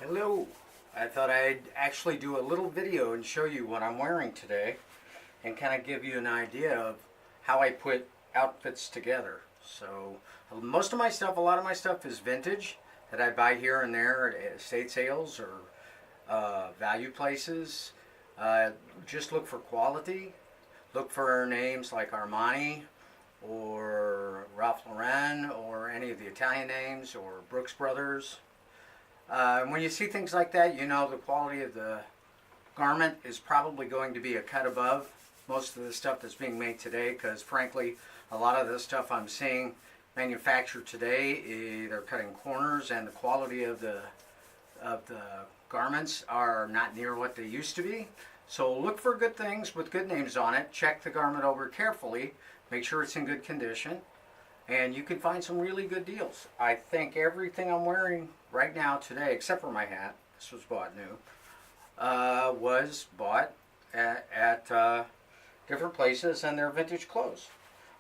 Hello. I thought I'd actually do a little video and show you what I'm wearing today and kind of give you an idea of how I put outfits together. So most of my stuff, a lot of my stuff is vintage that I buy here and there at estate sales or value places. Just look for quality. Look for names like Armani or Ralph Lauren or any of the Italian names or Brooks Brothers. When you see things like that, you know the quality of the garment is probably going to be a cut above most of the stuff that's being made today, because frankly, a lot of the stuff I'm seeing manufactured today, they're cutting corners, and the quality of the garments are not near what they used to be. So look for good things with good names on it. Check the garment over carefully. Make sure it's in good condition. And you can find some really good deals. I think everything I'm wearing right now today, except for my hat, this was bought new, was bought at different places, and they're vintage clothes.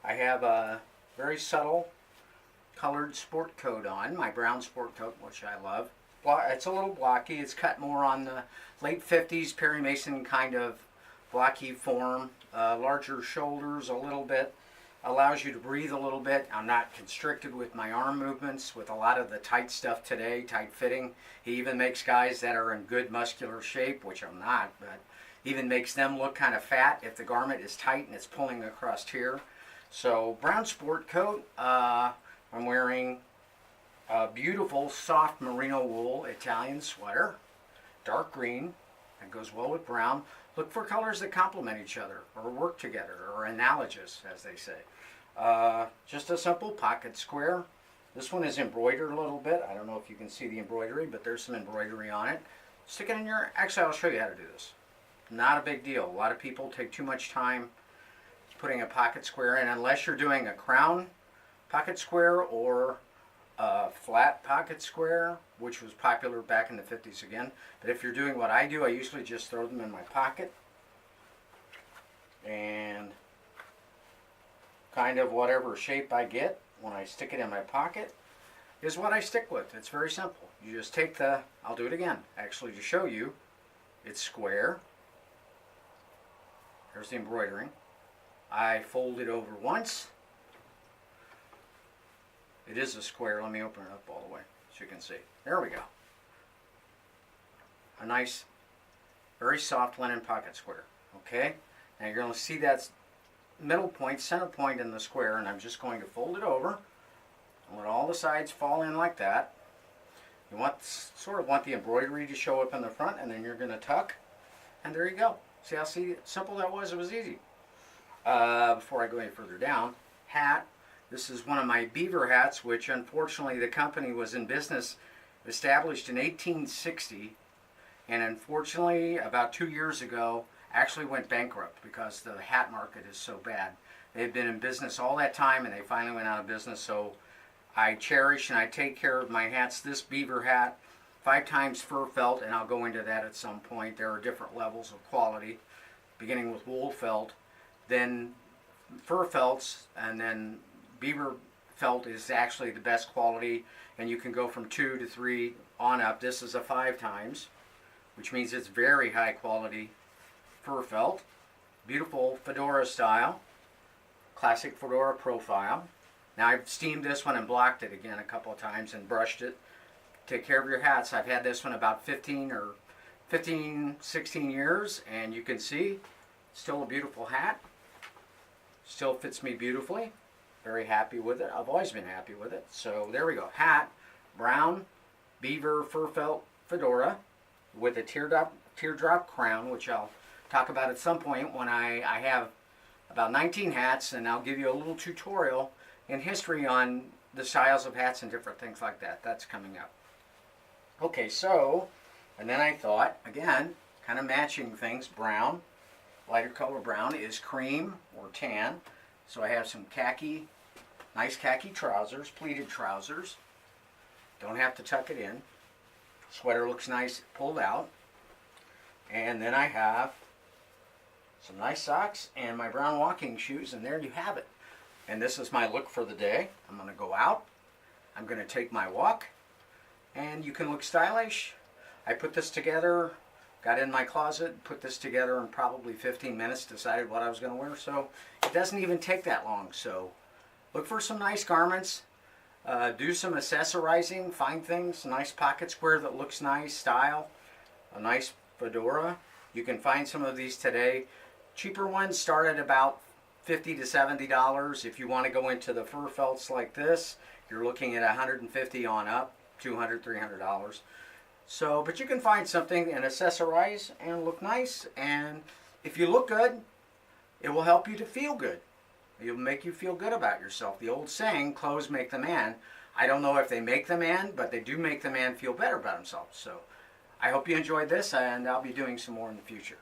I have a very subtle colored sport coat on, my brown sport coat, which I love. It's a little blocky. It's cut more on the late 50s Perry Mason kind of blocky form. Larger shoulders a little bit. Allows you to breathe a little bit. I'm not constricted with my arm movements with a lot of the tight stuff today, tight fitting. He even makes guys that are in good muscular shape, which I'm not, but even makes them look kind of fat if the garment is tight and it's pulling across here. So brown sport coat. I'm wearing a beautiful soft merino wool Italian sweater, dark green. That goes well with brown. Look for colors that complement each other or work together or analogous, as they say. Just a simple pocket square. This one is embroidered a little bit. I don't know if you can see the embroidery, but there's some embroidery on it. Stick it in your... Actually, I'll show you how to do this. Not a big deal. A lot of people take too much time putting a pocket square in, unless you're doing a crown pocket square or a flat pocket square, which was popular back in the 50s again. But if you're doing what I do, I usually just throw them in my pocket, and kind of whatever shape I get when I stick it in my pocket is what I stick with. It's very simple. You just take the... I'll do it again, actually, to show you. It's square. There's the embroidering. I fold it over once. It is a square. Let me open it up all the way so you can see. There we go. A nice, very soft linen pocket square. Okay? Now you're going to see that middle point, center point in the square, and I'm just going to fold it over and let all the sides fall in like that. You sort of want the embroidery to show up in the front, and then you're going to tuck, and there you go. See how simple that was? It was easy. Before I go any further down, hat. This is one of my beaver hats, which unfortunately the company was in business, established in 1860, and unfortunately about 2 years ago actually went bankrupt because the hat market is so bad. They've been in business all that time, and they finally went out of business. So I cherish and I take care of my hats. This beaver hat, 5 times fur felt, and I'll go into that at some point. There are different levels of quality, beginning with wool felt, then fur felts, and then beaver felt is actually the best quality, and you can go from 2 to 3 on up. This is a 5 times, which means it's very high quality fur felt. Beautiful fedora style, classic fedora profile. Now I've steamed this one and blocked it again a couple of times and brushed it. Take care of your hats. I've had this one about 15, 16 years, and you can see still a beautiful hat. Still fits me beautifully. Very happy with it. I've always been happy with it. So there we go. Hat, brown, beaver fur felt fedora with a teardrop crown, which I'll talk about at some point when I have about 19 hats, and I'll give you a little tutorial in history on the styles of hats and different things like that. That's coming up. Okay, so, and then I thought, again, kind of matching things, brown, lighter color brown is cream or tan. So I have some khaki, nice khaki trousers, pleated trousers. Don't have to tuck it in. Sweater looks nice pulled out. And then I have some nice socks and my brown walking shoes, and there you have it. And this is my look for the day. I'm going to go out. I'm going to take my walk, and you can look stylish I put this together, got in my closet, put this together in probably 15 minutes, decided what I was going to wear. So it doesn't even take that long. So look for some nice garments. Do some accessorizing, find things, a nice pocket square that looks nice, style, a nice fedora. You can find some of these today. Cheaper ones start at about $50 to $70. If you want to go into the fur felts like this, you're looking at $150 on up, $200, $300. So, but you can find something and accessorize and look nice. And if you look good, it will help you to feel good. It'll make you feel good about yourself. The old saying, clothes make the man. I don't know if they make the man, but they do make the man feel better about himself. So I hope you enjoyed this, and I'll be doing some more in the future.